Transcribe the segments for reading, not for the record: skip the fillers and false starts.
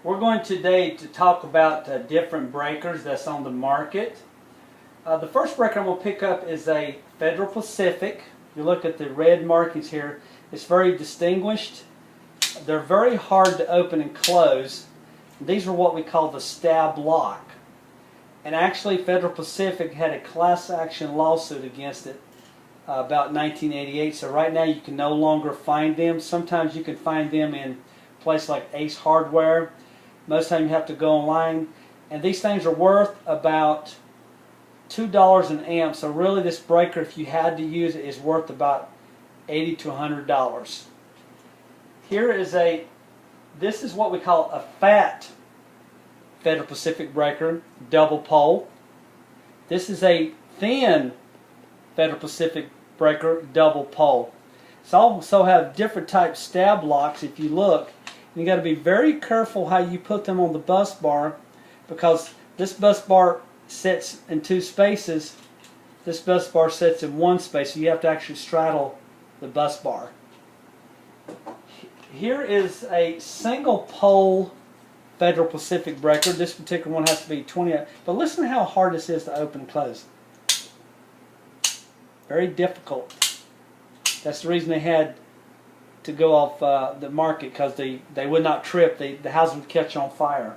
We're going today to talk about different breakers that's on the market. The first breaker I'm going to pick up is a Federal Pacific. You look at the red markings here. It's very distinguished. They're very hard to open and close. These are what we call the stab lock. And actually Federal Pacific had a class action lawsuit against it about 1988. So right now you can no longer find them. Sometimes you can find them in places like Ace Hardware. Most of the time you have to go online. And these things are worth about $2 an amp. So really this breaker, if you had to use it, is worth about $80 to $100. Here is this is what we call a fat Federal Pacific breaker, double pole. This is a thin Federal Pacific breaker, double pole. It's also have different type stab locks if you look. You got to be very careful how you put them on the bus bar, because this bus bar sits in two spaces. This bus bar sits in one space, so you have to actually straddle the bus bar. Here is a single pole Federal Pacific breaker. This particular one has to be 20. But listen to how hard this is to open and close. Very difficult. That's the reason they had to go off the market, because they would not trip. The house would catch on fire.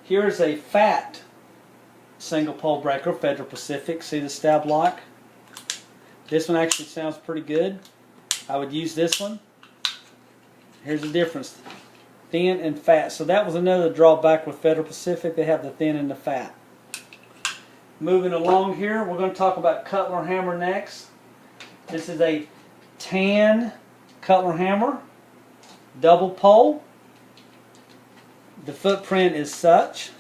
Here's a fat single pole breaker, Federal Pacific. See the stab lock? This one actually sounds pretty good. I would use this one. Here's the difference. Thin and fat. So that was another drawback with Federal Pacific. They have the thin and the fat. Moving along here, we're going to talk about Cutler hammer next. This is a tan Cutler hammer, double pole. The footprint is such.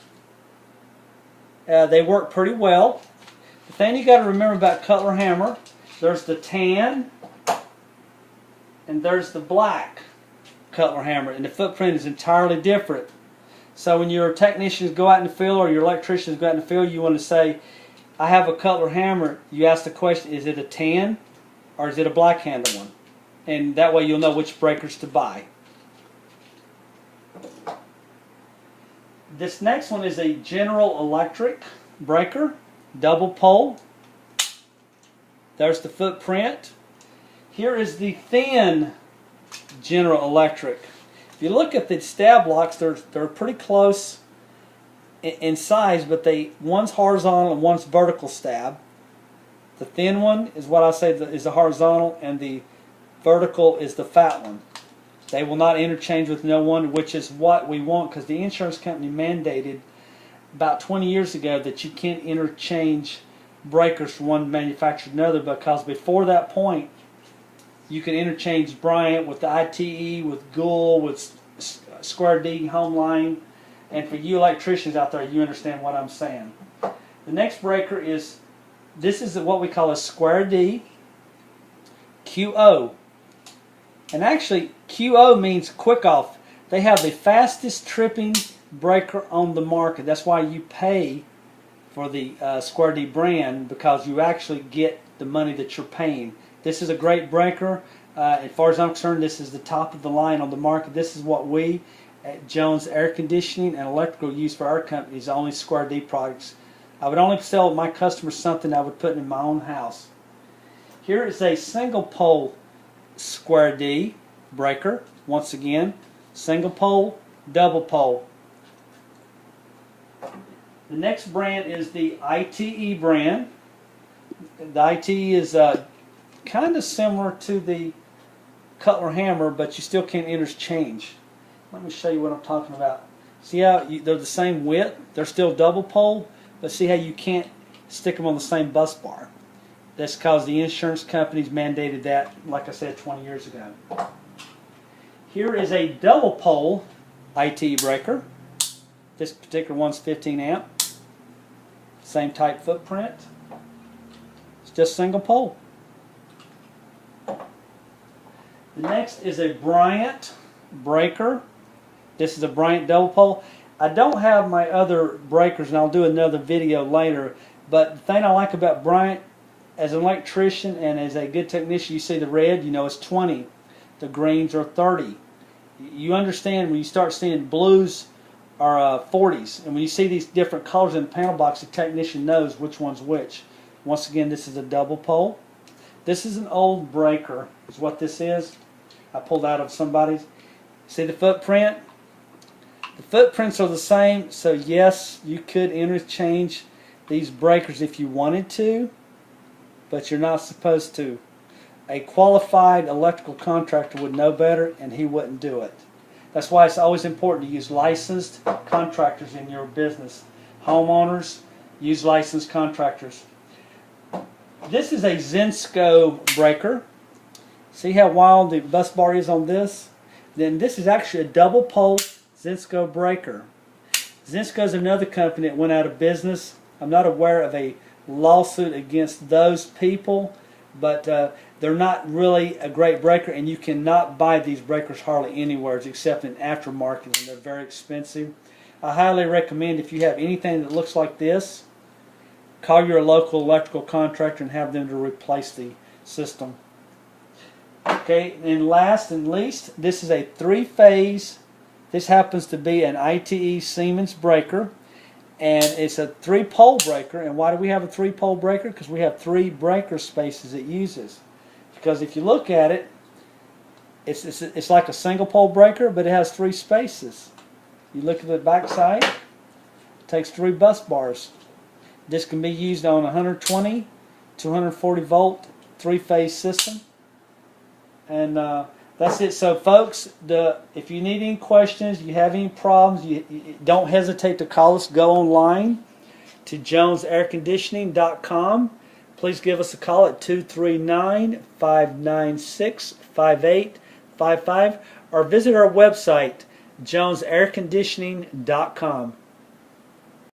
They work pretty well. The thing you got to remember about Cutler hammer, there's the tan and there's the black Cutler hammer, and the footprint is entirely different. So when your technicians go out in the field, or your electricians go out in the field, you want to say, I have a Cutler hammer. You ask the question, is it a tan or is it a black handle one? And that way you'll know which breakers to buy. This next one is a General Electric breaker, double pole. There's the footprint. Here is the thin General Electric. If you look at the stab locks, they're pretty close in size, but one's horizontal and one's vertical stab. The thin one is what I say is the horizontal, and the vertical is the fat one. They will not interchange with no one, which is what we want, because the insurance company mandated about 20 years ago that you can't interchange breakers from one manufacturer to another, because before that point you can interchange Bryant with the ITE, with Gould, with Square D, Homeline. And for you electricians out there, you understand what I'm saying. The next breaker is, this is what we call a Square D QO. And actually, QO means quick off. They have the fastest tripping breaker on the market. That's why you pay for the Square D brand, because you actually get the money that you're paying. This is a great breaker. As far as I'm concerned, this is the top of the line on the market. This is what we at Jones Air Conditioning and Electrical use for our company, is only Square D products. I would only sell my customers something I would put in my own house. Here is a single pole Square D breaker. Once again, single pole, double pole. The next brand is the ITE brand. The ITE is kind of similar to the Cutler hammer, but you still can't interchange. Let me show you what I'm talking about. See how they're the same width? They're still double pole, but see how you can't stick them on the same bus bar? That's because the insurance companies mandated that, like I said, 20 years ago. Here is a double pole ITE breaker. This particular one's 15 amp. Same type footprint. It's just single pole. The next is a Bryant breaker. This is a Bryant double pole. I don't have my other breakers, and I'll do another video later, but the thing I like about Bryant, as an electrician and as a good technician, you see the red, you know it's 20. The greens are 30. You understand when you start seeing blues or 40s, and when you see these different colors in the panel box, the technician knows which one's which. Once again, this is a double pole. This is an old breaker, is what this is. I pulled out of somebody's. See the footprint? The footprints are the same, so yes, you could interchange these breakers if you wanted to, but you're not supposed to. A qualified electrical contractor would know better, and he wouldn't do it. That's why it's always important to use licensed contractors in your business. Homeowners, use licensed contractors. This is a Zinsco breaker. See how wild the bus bar is on this? Then this is actually a double pole Zinsco breaker. Zinsco is another company that went out of business. I'm not aware of a lawsuit against those people, but they're not really a great breaker, and you cannot buy these breakers hardly anywhere except in aftermarket, and they're very expensive. I highly recommend, if you have anything that looks like this, call your local electrical contractor and have them to replace the system. Okay, and last and least, this is a three-phase. This happens to be an ITE Siemens breaker, and it's a three-pole breaker. And why do we have a three-pole breaker? Because we have 3 breaker spaces it uses. Because if you look at it, it's like a single-pole breaker, but it has 3 spaces. You look at the back side, it takes 3 bus bars. This can be used on 120, 240 volt, 3-phase system. And that's it. So folks, if you need any questions, you have any problems, you don't hesitate to call us. Go online to jonesairconditioning.com. Please give us a call at 239-596-5855 or visit our website, jonesairconditioning.com.